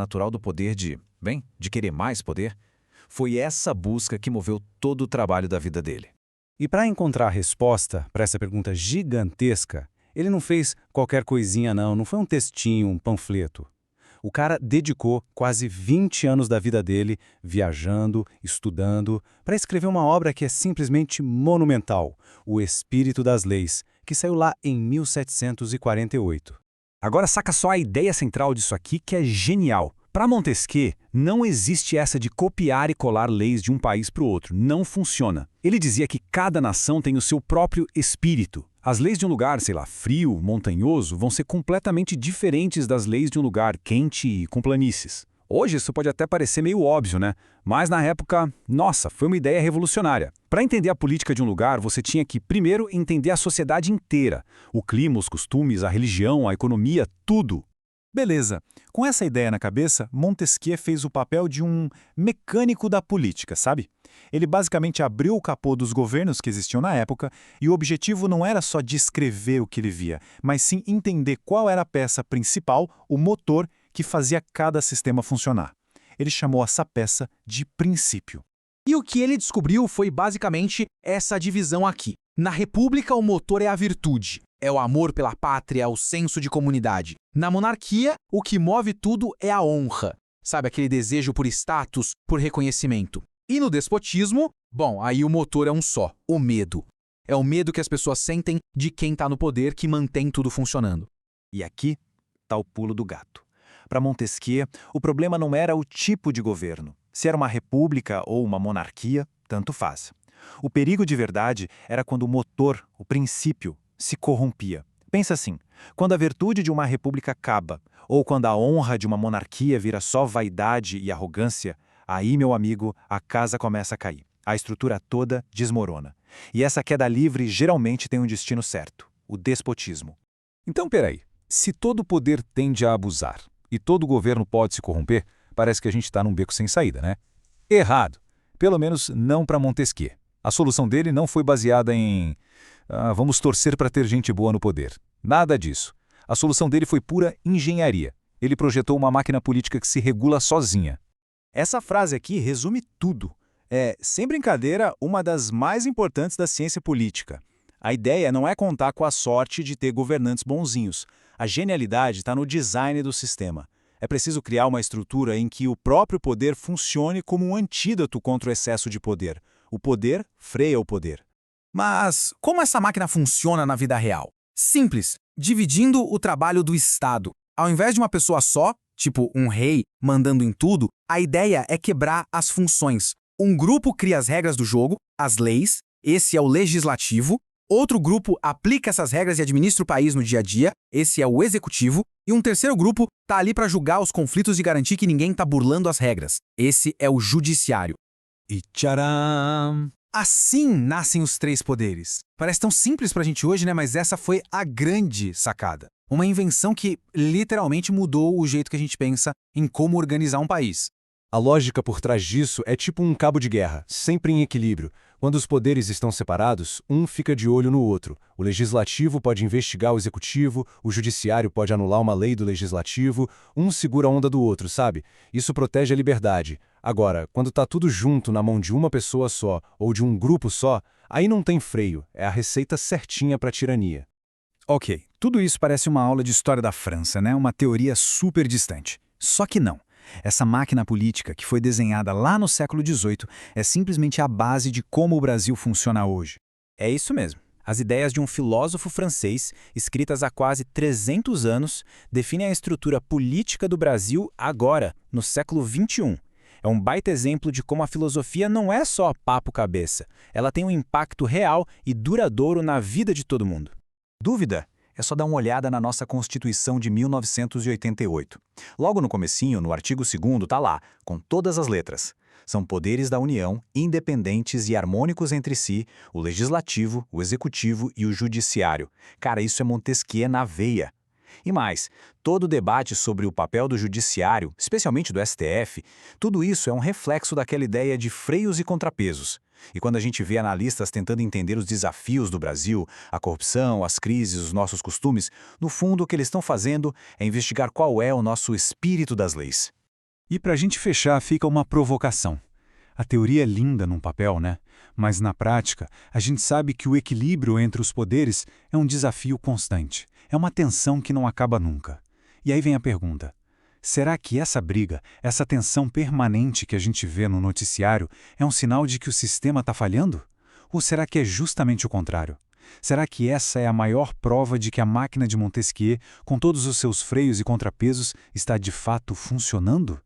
natural do poder de querer mais poder, foi essa busca que moveu todo o trabalho da vida dele. E para encontrar a resposta para essa pergunta gigantesca, ele não fez qualquer coisinha não foi um textinho, um panfleto. O cara dedicou quase 20 anos da vida dele viajando, estudando, para escrever uma obra que é simplesmente monumental, O Espírito das Leis, que saiu lá em 1748. Agora saca só a ideia central disso aqui que é genial. Para Montesquieu, não existe essa de copiar e colar leis de um país para o outro. Não funciona. Ele dizia que cada nação tem o seu próprio espírito. As leis de um lugar, sei lá, frio, montanhoso, vão ser completamente diferentes das leis de um lugar quente e com planícies. Hoje isso pode até parecer meio óbvio, né? Mas na época, nossa, foi uma ideia revolucionária. Para entender a política de um lugar, você tinha que, primeiro, entender a sociedade inteira. O clima, os costumes, a religião, a economia, tudo. Beleza. Com essa ideia na cabeça, Montesquieu fez o papel de um mecânico da política, sabe? Ele basicamente abriu o capô dos governos que existiam na época e o objetivo não era só descrever o que ele via, mas sim entender qual era a peça principal, o motor que fazia cada sistema funcionar. Ele chamou essa peça de princípio. E o que ele descobriu foi basicamente essa divisão aqui. Na República, o motor é a virtude. É o amor pela pátria, o senso de comunidade. Na monarquia, o que move tudo é a honra. Sabe, aquele desejo por status, por reconhecimento. E no despotismo, bom, aí o motor é um só, o medo. É o medo que as pessoas sentem de quem está no poder que mantém tudo funcionando. E aqui está o pulo do gato. Para Montesquieu, o problema não era o tipo de governo. Se era uma república ou uma monarquia, tanto faz. O perigo de verdade era quando o motor, o princípio, se corrompia. Pensa assim, quando a virtude de uma república acaba, ou quando a honra de uma monarquia vira só vaidade e arrogância, aí, meu amigo, a casa começa a cair. A estrutura toda desmorona. E essa queda livre geralmente tem um destino certo, o despotismo. Então, peraí. Se todo poder tende a abusar e todo governo pode se corromper, parece que a gente está num beco sem saída, né? Errado. Pelo menos não para Montesquieu. A solução dele não foi baseada em vamos torcer para ter gente boa no poder. Nada disso. A solução dele foi pura engenharia. Ele projetou uma máquina política que se regula sozinha. Essa frase aqui resume tudo. É, sem brincadeira, uma das mais importantes da ciência política. A ideia não é contar com a sorte de ter governantes bonzinhos. A genialidade está no design do sistema. É preciso criar uma estrutura em que o próprio poder funcione como um antídoto contra o excesso de poder. O poder freia o poder. Mas como essa máquina funciona na vida real? Simples, dividindo o trabalho do Estado. Ao invés de uma pessoa só, tipo um rei, mandando em tudo, a ideia é quebrar as funções. Um grupo cria as regras do jogo, as leis, esse é o legislativo. Outro grupo aplica essas regras e administra o país no dia a dia, esse é o executivo. E um terceiro grupo tá ali para julgar os conflitos e garantir que ninguém tá burlando as regras. Esse é o judiciário. E tcharam! Assim nascem os três poderes. Parece tão simples pra gente hoje, né? Mas essa foi a grande sacada. Uma invenção que literalmente mudou o jeito que a gente pensa em como organizar um país. A lógica por trás disso é tipo um cabo de guerra, sempre em equilíbrio. Quando os poderes estão separados, um fica de olho no outro. O legislativo pode investigar o executivo, o judiciário pode anular uma lei do legislativo, um segura a onda do outro, sabe? Isso protege a liberdade. Agora, quando tá tudo junto na mão de uma pessoa só ou de um grupo só, aí não tem freio, é a receita certinha para tirania. Ok, tudo isso parece uma aula de história da França, né? Uma teoria super distante. Só que não. Essa máquina política que foi desenhada lá no século XVIII é simplesmente a base de como o Brasil funciona hoje. É isso mesmo. As ideias de um filósofo francês, escritas há quase 300 anos, definem a estrutura política do Brasil agora, no século XXI. É um baita exemplo de como a filosofia não é só papo-cabeça. Ela tem um impacto real e duradouro na vida de todo mundo. Dúvida? É só dar uma olhada na nossa Constituição de 1988. Logo no comecinho, no artigo 2º, tá lá, com todas as letras. São poderes da União, independentes e harmônicos entre si, o legislativo, o executivo e o judiciário. Cara, isso é Montesquieu na veia. E mais, todo o debate sobre o papel do judiciário, especialmente do STF, tudo isso é um reflexo daquela ideia de freios e contrapesos. E quando a gente vê analistas tentando entender os desafios do Brasil, a corrupção, as crises, os nossos costumes, no fundo o que eles estão fazendo é investigar qual é o nosso espírito das leis. E para a gente fechar, fica uma provocação. A teoria é linda num papel, né? Mas na prática, a gente sabe que o equilíbrio entre os poderes é um desafio constante. É uma tensão que não acaba nunca. E aí vem a pergunta: será que essa briga, essa tensão permanente que a gente vê no noticiário, é um sinal de que o sistema está falhando? Ou será que é justamente o contrário? Será que essa é a maior prova de que a máquina de Montesquieu, com todos os seus freios e contrapesos, está de fato funcionando?